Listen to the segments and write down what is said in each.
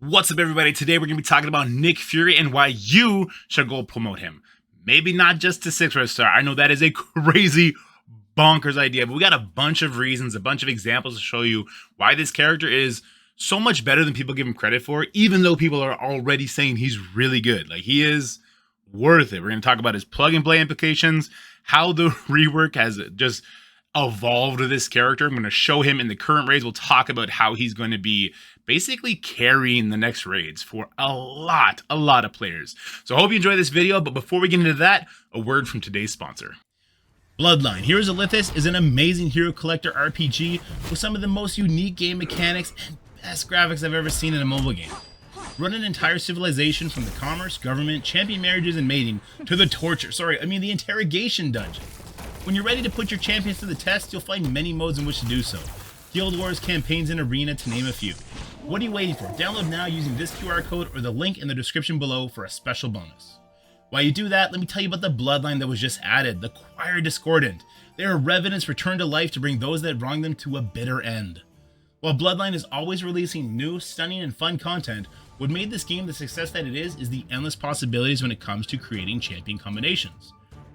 What's up, everybody? Today we're going to be talking about Nick Fury and why you should go promote him. Maybe not just to 6-star. I know that is a crazy, bonkers idea, but we got a bunch of reasons, a bunch of examples to show you why this character is so much better than people give him credit for, even though people are already saying he's really good. Like, he is worth it. We're going to talk about his plug-and-play implications, how the rework has just evolved this character. I'm going to show him in the current raids. We'll talk about how he's going to be basically carrying the next raids for a lot of players. So I hope you enjoy this video, but before we get into that, a word from today's sponsor. Bloodline Heroes of Lithis is an amazing hero collector RPG with some of the most unique game mechanics and best graphics I've ever seen in a mobile game. Run an entire civilization from the commerce, government, champion marriages, and mating to the the interrogation dungeon. When you're ready to put your champions to the test, you'll find many modes in which to do so. Guild Wars, campaigns, and arena, to name a few. What are you waiting for? Download now using this QR code or the link in the description below for a special bonus. While you do that, let me tell you about the Bloodline that was just added, the Choir Discordant. They are revenants returned to life to bring those that wronged them to a bitter end. While Bloodline is always releasing new, stunning, and fun content, what made this game the success that it is the endless possibilities when it comes to creating champion combinations.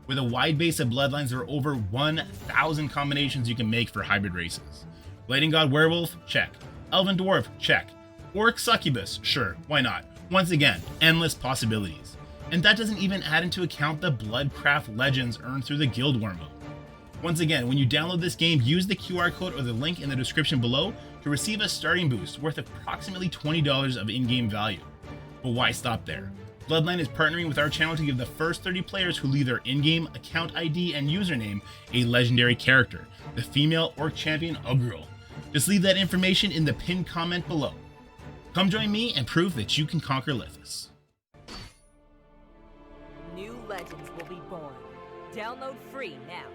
With a wide base of Bloodlines, there are over 1,000 combinations you can make for hybrid races. Lightning God Werewolf? Check. Elven Dwarf? Check. Orc Succubus? Sure, why not? Once again, endless possibilities. And that doesn't even add into account the Bloodcraft legends earned through the Guild War mode. Once again, when you download this game, use the QR code or the link in the description below to receive a starting boost worth approximately $20 of in-game value. But why stop there? Bloodline is partnering with our channel to give the first 30 players who leave their in-game account ID and username a legendary character, the female orc champion Ugrull. Just leave that information in the pinned comment below. Come join me and prove that you can conquer Lithis. New legends will be born. Download free now.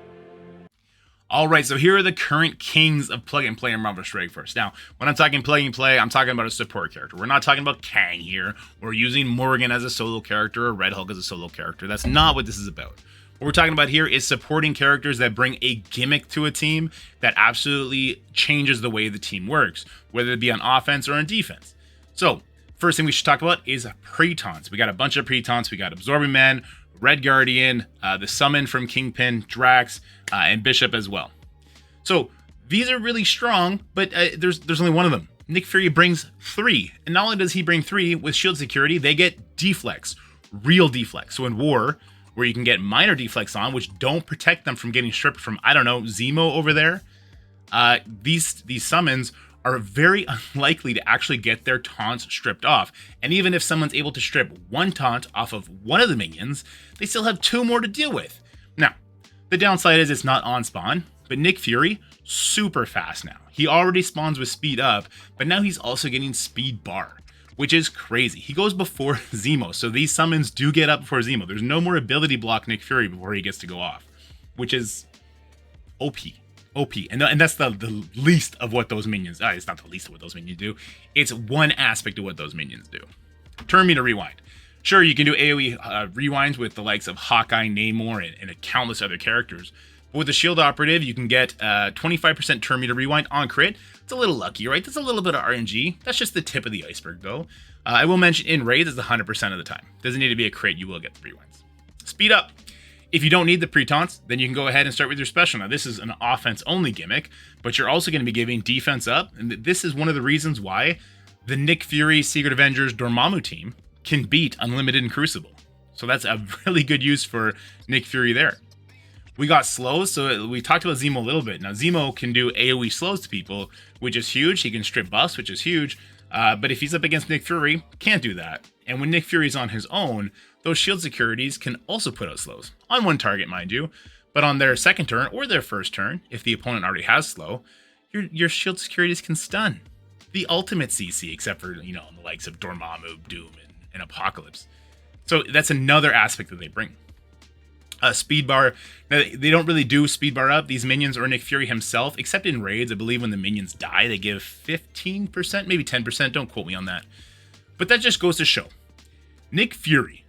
Alright, so here are the current kings of plug and play in Marvel Strike Force. Now, when I'm talking plug and play, I'm talking about a support character. We're not talking about Kang here, or using Morgan as a solo character, or Red Hulk as a solo character. That's not what this is about. What we're talking about here is supporting characters that bring a gimmick to a team that absolutely changes the way the team works, whether it be on offense or on defense. So, first thing we should talk about is pre-taunts. We got a bunch of pre-taunts. We got Absorbing Man, Red Guardian, the Summon from Kingpin, Drax, and Bishop as well. So these are really strong, but there's only one of them. Nick Fury brings 3, and not only does he bring 3 with shield security, they get deflex, real deflex. So in war, where you can get minor deflex on, which don't protect them from getting stripped from, I don't know, Zemo over there, these summons are very unlikely to actually get their taunts stripped off. And even if someone's able to strip one taunt off of one of the minions, they still have 2 more to deal with. Now, the downside is it's not on spawn, but Nick Fury, super fast now. He already spawns with speed up, but now he's also getting speed bar, which is crazy. He goes before Zemo, so these summons do get up before Zemo. There's no more ability block Nick Fury before he gets to go off, which is OP. And that's the least of what those minions, it's not the least of what those minions do. It's one aspect of what those minions do. Turn meter rewind. Sure, you can do AoE rewinds with the likes of Hawkeye, Namor, and countless other characters. But with the Shield Operative, you can get 25% turn meter rewind on crit. It's a little lucky, right? That's a little bit of RNG. That's just the tip of the iceberg, though. I will mention in raids, it's 100% of the time. Doesn't need to be a crit, you will get the rewinds. Speed up. If you don't need the pre-taunts, then you can go ahead and start with your special. Now, this is an offense-only gimmick, but you're also going to be giving defense up, and this is one of the reasons why the Nick Fury Secret Avengers Dormammu team can beat Unlimited and Crucible. So that's a really good use for Nick Fury there. We got slows, so we talked about Zemo a little bit. Now, Zemo can do AoE slows to people, which is huge. He can strip buffs, which is huge. But if he's up against Nick Fury, can't do that. And when Nick Fury's on his own, those shield securities can also put out slows. On one target, mind you. But on their second turn or their first turn, if the opponent already has slow, your shield securities can stun. The ultimate CC, except for, the likes of Dormammu, Doom, and Apocalypse. So that's another aspect that they bring. Speed bar. Now, they don't really do speed bar up, these minions or Nick Fury himself, except in raids. I believe when the minions die, they give 15%, maybe 10%. Don't quote me on that. But that just goes to show. Nick Fury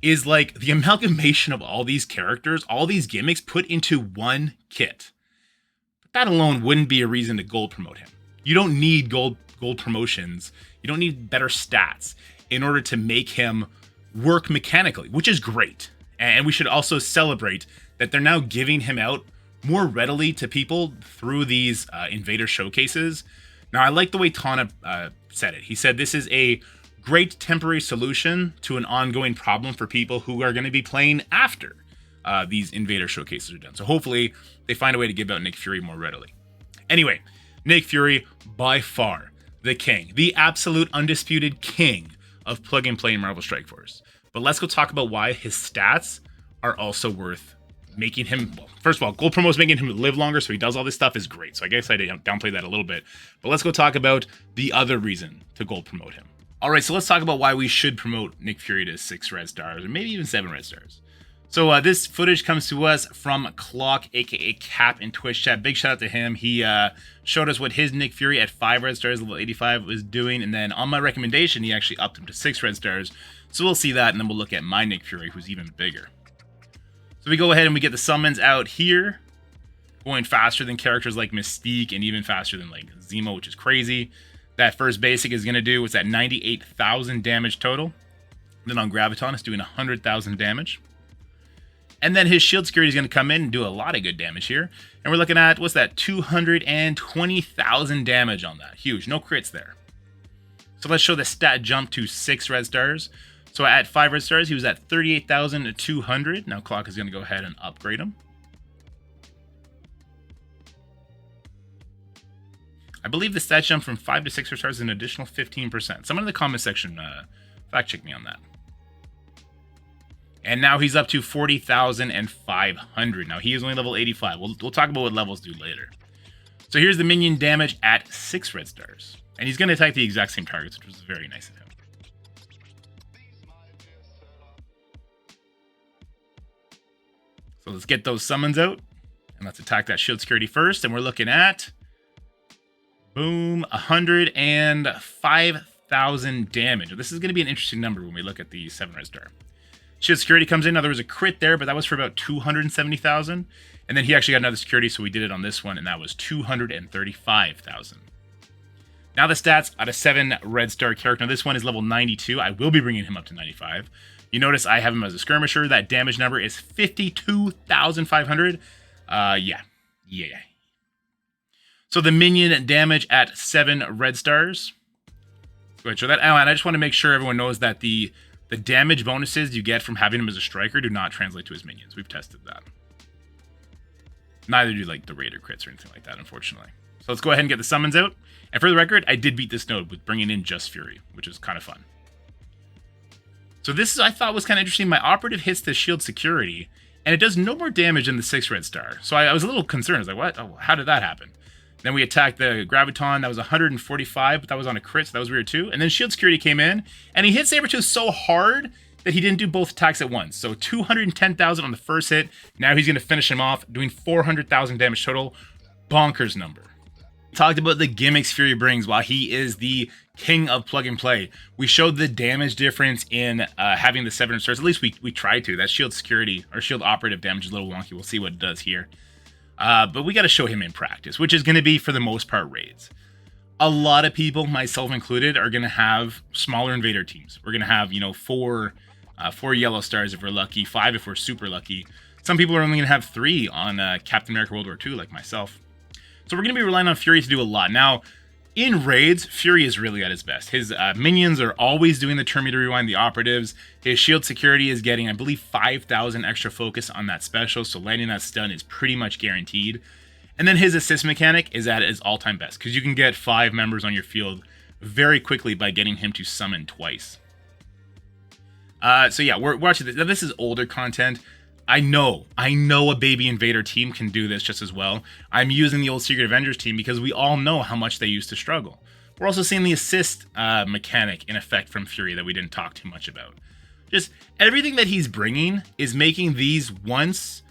is like the amalgamation of all these characters, all these gimmicks put into one kit. But that alone wouldn't be a reason to gold promote him. You don't need gold gold promotions. You don't need better stats in order to make him work mechanically, which is great. And we should also celebrate that they're now giving him out more readily to people through these invader showcases. Now, I like the way Tana said it. He said this is a great temporary solution to an ongoing problem for people who are going to be playing after these invader showcases are done. So hopefully they find a way to give out Nick Fury more readily. Anyway, Nick Fury, by far the king, the absolute undisputed king of plug and play in Marvel Strike Force. But let's go talk about why his stats are also worth making him, well, first of all, gold promos making him live longer, so he does all this stuff is great. So I guess I did downplay that a little bit. But let's go talk about the other reason to gold promote him. All right, so let's talk about why we should promote Nick Fury to 6 red stars, or maybe even 7 red stars. So this footage comes to us from Clock, aka Cap, in Twitch chat. Big shout out to him. He showed us what his Nick Fury at 5 red stars, level 85, was doing. And then on my recommendation, he actually upped him to 6 red stars. So we'll see that, and then we'll look at my Nick Fury, who's even bigger. So we go ahead and we get the summons out here, going faster than characters like Mystique and even faster than like Zemo, which is crazy. That first basic is going to do, what's that, 98,000 damage total. Then on Graviton, it's doing 100,000 damage. And then his shield security is going to come in and do a lot of good damage here. And we're looking at, what's that, 220,000 damage on that. Huge, no crits there. So let's show the stat jump to 6 red stars. So at 5 red stars, he was at 38,200. Now Clock is going to go ahead and upgrade him. I believe the stat jump from 5 to 6 red stars is an additional 15%. Someone in the comment section fact check me on that. And now he's up to 40,500. Now he is only level 85. We'll talk about what levels do later. So here's the minion damage at 6 red stars. And he's going to attack the exact same targets, which was very nice of him. So let's get those summons out. And let's attack that shield security first. And we're looking at, boom, 105,000 damage. This is going to be an interesting number when we look at the 7 red star. Shield security comes in. Now there was a crit there, but that was for about 270,000. And then he actually got another security, so we did it on this one, and that was 235,000. Now the stats out of 7 red star character. Now this one is level 92. I will be bringing him up to 95. You notice I have him as a skirmisher. That damage number is 52,500. Yeah. So the minion damage at 7 red stars. Go ahead and show that. Oh, and I just want to make sure everyone knows that the damage bonuses you get from having him as a striker do not translate to his minions. We've tested that. Neither do like the Raider crits or anything like that, unfortunately. So let's go ahead and get the summons out. And for the record, I did beat this node with bringing in just Fury, which is kind of fun. So this, I thought, was kind of interesting. My operative hits the shield security, and it does no more damage than the 6 red star. So I was a little concerned. I was like, what? Oh, how did that happen? Then we attacked the Graviton. That was 145, but that was on a crit, so that was weird too. And then shield security came in, and he hit Sabretooth so hard that he didn't do both attacks at once. So 210,000 on the first hit. Now he's going to finish him off, doing 400,000 damage total. Bonkers number. Talked about the gimmicks Fury brings while he is the king of plug and play. We showed the damage difference in having the 7 stars. At least we tried to. That shield security or shield operative damage is a little wonky. We'll see what it does here. But we got to show him in practice, which is going to be, for the most part, raids. A lot of people, myself included, are going to have smaller invader teams. We're going to have, 4 yellow stars if we're lucky, 5 if we're super lucky. Some people are only going to have 3 on Captain America World War II, like myself. So we're going to be relying on Fury to do a lot. Now, in raids, Fury is really at his best. His minions are always doing the Turn Me to Rewind, the operatives. His shield security is getting, I believe, 5,000 extra focus on that special, so landing that stun is pretty much guaranteed. And then his assist mechanic is at his all-time best, because you can get 5 members on your field very quickly by getting him to summon twice. So yeah, we're watching this. Now, this is older content. I know a baby invader team can do this just as well. I'm using the old Secret Avengers team because we all know how much they used to struggle. We're also seeing the assist mechanic in effect from Fury that we didn't talk too much about. Just everything that he's bringing is making these once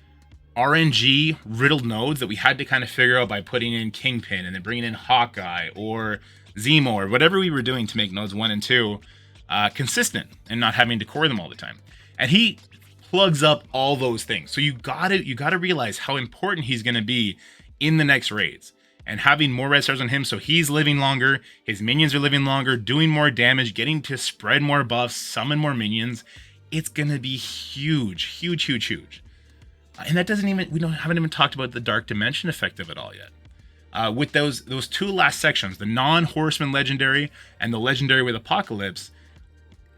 RNG riddled nodes that we had to kind of figure out by putting in Kingpin and then bringing in Hawkeye or Zemo or whatever we were doing to make nodes 1 and 2 consistent and not having to core them all the time. And he plugs up all those things. So you gotta realize how important he's gonna be in the next raids. and having more red stars on him, so he's living longer, his minions are living longer, doing more damage, getting to spread more buffs, summon more minions, it's gonna be huge, huge, huge, huge. And that doesn't even, haven't even talked about the Dark Dimension effect of it all yet. With those two last sections, the non-Horseman Legendary and the Legendary with Apocalypse,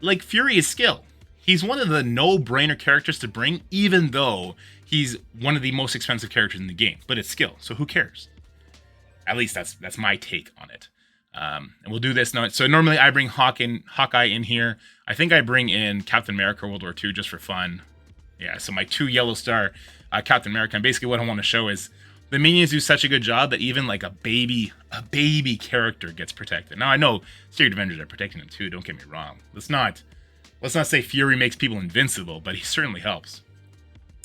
like, Fury is skill. He's one of the no-brainer characters to bring, even though he's one of the most expensive characters in the game. But it's skill, so who cares? At least that's my take on it. And we'll do this now. So normally I bring Hawkeye in here. I think I bring in Captain America World War II just for fun. Yeah, so my 2 yellow star Captain America. And basically what I want to show is the minions do such a good job that even like a baby character gets protected. Now I know Secret Avengers are protecting him too, don't get me wrong. Let's not say Fury makes people invincible, but he certainly helps.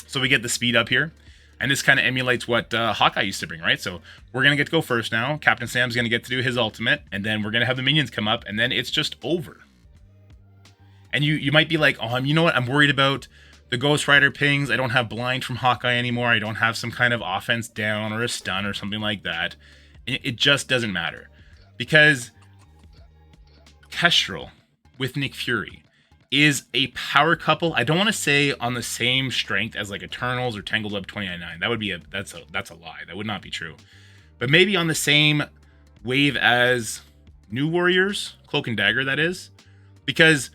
So we get the speed up here. And this kind of emulates what Hawkeye used to bring, right? So we're going to get to go first now. Captain Sam's going to get to do his ultimate. And then we're going to have the minions come up. And then it's just over. And you might be like, oh, you know what? I'm worried about the Ghost Rider pings. I don't have blind from Hawkeye anymore. I don't have some kind of offense down or a stun or something like that. It just doesn't matter. Because Kestrel with Nick Fury is a power couple. I don't want to say on the same strength as like Eternals or Tangled Web 2099. That would be that's a lie. That would not be true. But maybe on the same wave as New Warriors, Cloak and Dagger, that is. Because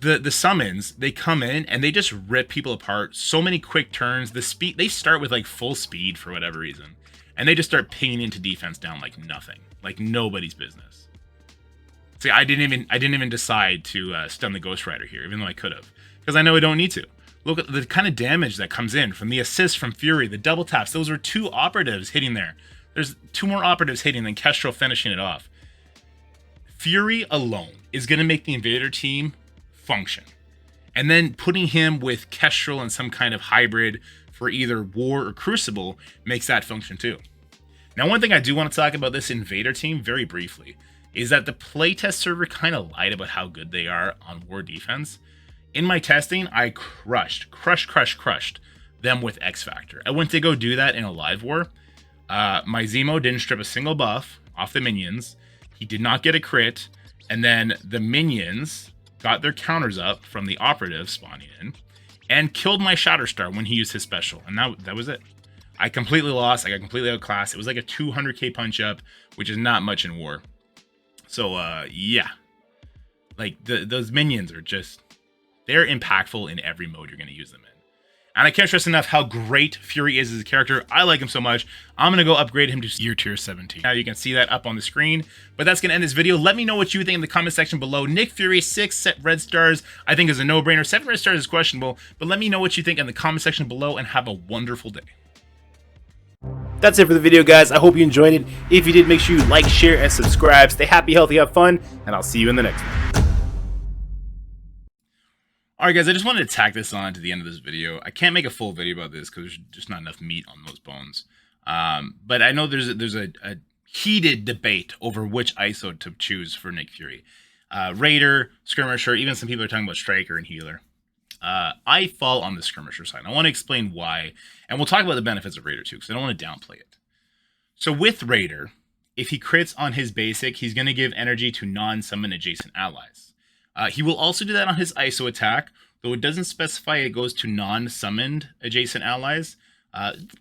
the summons, they come in and they just rip people apart. So many quick turns. The speed, they start with like full speed for whatever reason. And they just start pinging into defense down like nothing. Like nobody's business. See, I didn't even decide to stun the Ghost Rider here, even though I could have, because I know I don't need to. Look at the kind of damage that comes in from the assist from Fury, the double taps. Those were 2 operatives hitting there. There's 2 more operatives hitting than Kestrel finishing it off. Fury alone is going to make the Invader team function, and then putting him with Kestrel and some kind of hybrid for either War or Crucible makes that function too. Now, one thing I do want to talk about this Invader team very briefly is that the playtest server kind of lied about how good they are on war defense. In my testing, I crushed them with X Factor. I went to go do that in a live war. My Zemo didn't strip a single buff off the minions. He did not get a crit. And then the minions got their counters up from the operative spawning in and killed my Shatterstar when he used his special. And that was it. I completely lost. I got completely outclassed. It was like a 200k punch up, which is not much in war. So, yeah, like those minions are just, they're impactful in every mode you're going to use them in. And I can't stress enough how great Fury is as a character. I like him so much. I'm going to go upgrade him to tier 17. Now you can see that up on the screen, but that's going to end this video. Let me know what you think in the comment section below. Nick Fury, 6 red stars, I think is a no-brainer. 7 red stars is questionable, but let me know what you think in the comment section below and have a wonderful day. That's it for the video, guys. I hope you enjoyed it. If you did, make sure you like, share, and subscribe. Stay happy, healthy, have fun, and I'll see you in the next one. Alright guys, I just wanted to tack this on to the end of this video. I can't make a full video about this because there's just not enough meat on those bones. But I know there's a heated debate over which ISO to choose for Nick Fury. Raider, Skirmisher, even some people are talking about Striker and Healer. I fall on the Skirmisher side. I want to explain why, and we'll talk about the benefits of Raider too, because I don't want to downplay it. So with Raider, if he crits on his basic, he's going to give energy to non-summon adjacent allies. He will also do that on his ISO attack, though it doesn't specify it goes to non-summoned adjacent allies.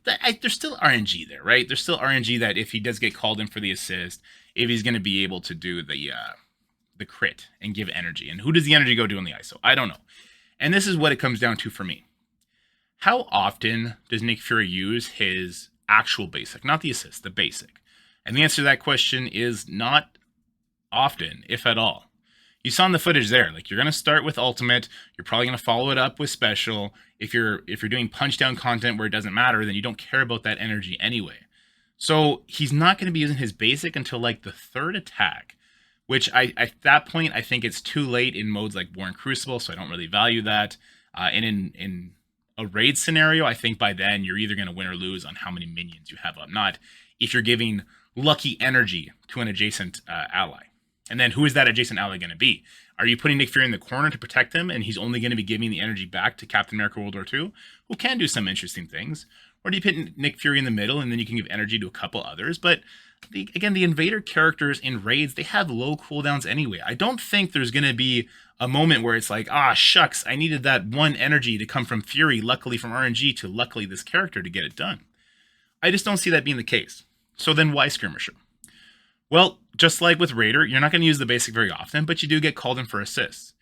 There's still RNG there, right? There's still RNG that if he does get called in for the assist, if he's going to be able to do the crit and give energy. And who does the energy go to in the ISO? I don't know. And this is what it comes down to for me. How often does Nick Fury use his actual basic, not the assist, the basic? And the answer to that question is not often, if at all. You saw in the footage there, like you're going to start with ultimate, you're probably going to follow it up with special. If you're doing punch down content where it doesn't matter, then you don't care about that energy anyway. So he's not going to be using his basic until like the 3rd attack, which at that point, I think it's too late in modes like War and Crucible, so I don't really value that. And in a raid scenario, I think by then you're either going to win or lose on how many minions you have up, not if you're giving lucky energy to an adjacent ally. And then who is that adjacent ally going to be? Are you putting Nick Fury in the corner to protect him, and he's only going to be giving the energy back to Captain America World War II, who can do some interesting things? Or do you put Nick Fury in the middle, and then you can give energy to a couple others? But again, the invader characters in raids, they have low cooldowns anyway. I don't think there's going to be a moment where it's like, ah, shucks, I needed that one energy to come from Fury, luckily from RNG, to luckily this character to get it done. I just don't see that being the case. So then why Skirmisher? Well, just like with Raider, you're not going to use the basic very often, but you do get called in for assists.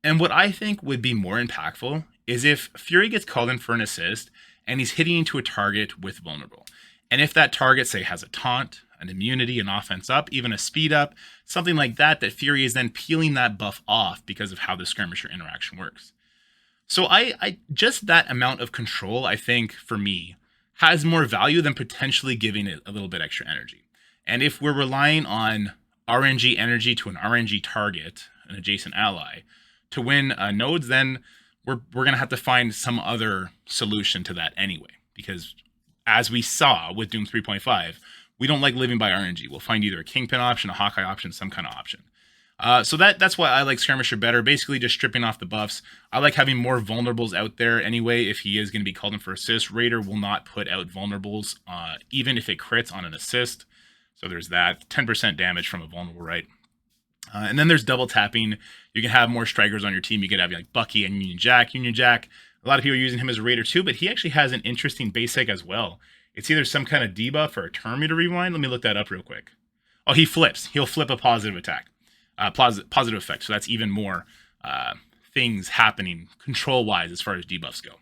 And what I think would be more impactful is if Fury gets called in for an assist and he's hitting into a target with vulnerable. And if that target, say, has a taunt, an immunity, an offense up, even a speed up, something like that, that Fury is then peeling that buff off because of how the Skirmisher interaction works. So I just that amount of control, I think, for me, has more value than potentially giving it a little bit extra energy. And if we're relying on RNG energy to an RNG target, an adjacent ally, to win nodes, then we're going to have to find some other solution to that anyway. Because as we saw with Doom 3.5, we don't like living by RNG. We'll find either a Kingpin option, a Hawkeye option, some kind of option. So that's why I like Skirmisher better, basically just stripping off the buffs. I like having more vulnerables out there anyway if he is going to be called in for assist. Raider will not put out vulnerables, even if it crits on an assist. So there's that. 10% damage from a vulnerable, right? And then there's double tapping. You can have more strikers on your team. You could have like Bucky and Union Jack. Union Jack, a lot of people are using him as a Raider too, but he actually has an interesting basic as well. It's either some kind of debuff or a turn meter rewind. Let me look that up real quick. Oh, he flips. He'll flip a positive attack. Positive effect. So that's even more things happening control-wise as far as debuffs go.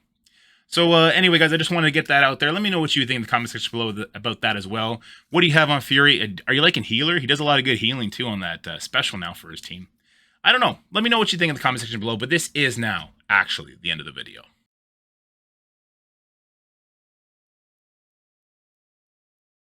So anyway, guys, I just wanted to get that out there. Let me know what you think in the comment section below about that as well. What do you have on Fury? Are you liking Healer? He does a lot of good healing, too, on that special now for his team. I don't know. Let me know what you think in the comment section below, but this is now actually the end of the video.